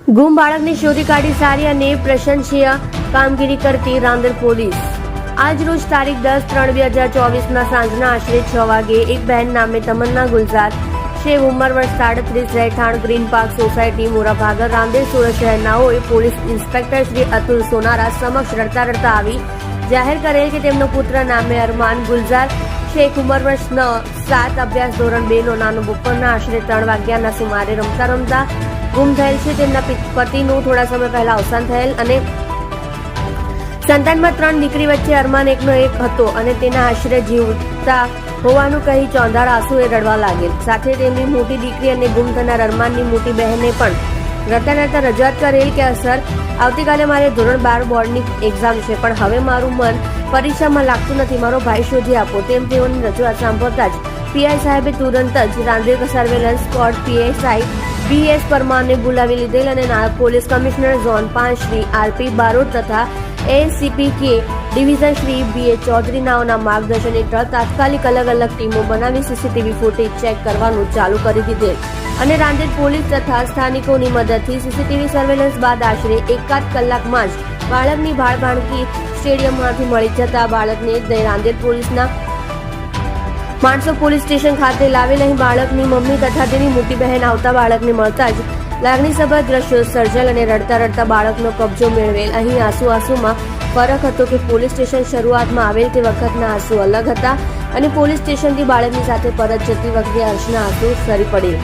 ગુમ બાળકને શોધી કાઢી સારી અને પ્રશંસનીય કામગીરી કરતી રાંદેર પોલીસ. આજ રોજ તારીખ 10/3/2024 સાંજના આશરે 6 વાગે એક બહેન નામે તમન્ના ગુલઝાર શેખ ઉંમર વર્ષ 37 રહેઠાણ ગ્રીન પાર્ક સોસાયટી મોરાભાગર રાંદેર સુરત શહેરનાઓએ પોલીસ ઇન્સ્પેક્ટર શ્રી અતુલ સોનારા સમક્ષ રડતા રડતા આવી જાહેર કરેલ કે તેમનો પુત્ર નામે અરમાન ગુલઝાર શેખ ઉંમર વર્ષ 7 અભ્યાસ ધોરણ 2 નો નાનો બપોરના આશરે 3 વાગ્યાના સુમારે રમતા રમતા ગુમ થયેલ છે. તેમના પતિનું થોડા સમય પહેલા અવસાન થયેલ અને સંતાનમાં 3 દીકરી વચ્ચે અરમાન એકનો એક હતો અને તેના આશરે જીવતા હોવાનું કહી ચોંધાળ આંસુએ રડવા લાગેલ. સાથે તેમની મોટી દીકરી અને ગુમ થનાર અરમાનની મોટી બહેને પણ રડતા રડતા રજૂઆત કરેલ કે સર, આવતીકાલે મારે ધોરણ 12 બોર્ડની એક્ઝામ છે, પણ હવે મારું મન પરીક્ષામાં લાગતું નથી, મારો ભાઈ શોધી આપો. તેમ તેઓની રજૂઆત સાંભળતા જ પીઆઈ સાહેબે તુરંત જ Rander surveillance squad PSI BS પરમારને બોલાવી લીધેલ અને નાયબ police commissioner zone 5 Shri RP Barot તથા ACP કે ડિવિઝન શ્રી BA ચૌધરી નાઓના માર્ગદર્શન હેઠળ તાત્કાલિક અલગ અલગ ટીમો બનાવી CCTV ફૂટેજ ચેક કરવાનું ચાલુ કરી દીધેલ અને રાંદેર પોલીસ તથા સ્થાનિકોની મદદથી CCTV સર્વેલન્સ બાદ આશરે 1 કલાકમાં જ બાળકની ભાણકી સ્ટેડિયમમાંથી મળી જતા બાળકને રાંદેર પોલીસના માણસો પોલીસ સ્ટેશન ખાતે લાવેલ. અહીં બાળકની મમ્મી તથા તેની મોટી બહેન આવતા બાળકને મળતા જ લાગણીસભર દ્રશ્યો સર્જેલ અને રડતા રડતા બાળકનો કબજો મેળવેલ. અહીં આંસુમાં ફરક હતો કે પોલીસ સ્ટેશન શરૂઆતમાં આવેલ તે વખતના આંસુ અલગ હતા અને પોલીસ સ્ટેશનથી બાળકની સાથે પરત જતી વખતે હર્ષના આંસુ સરી પડેલ.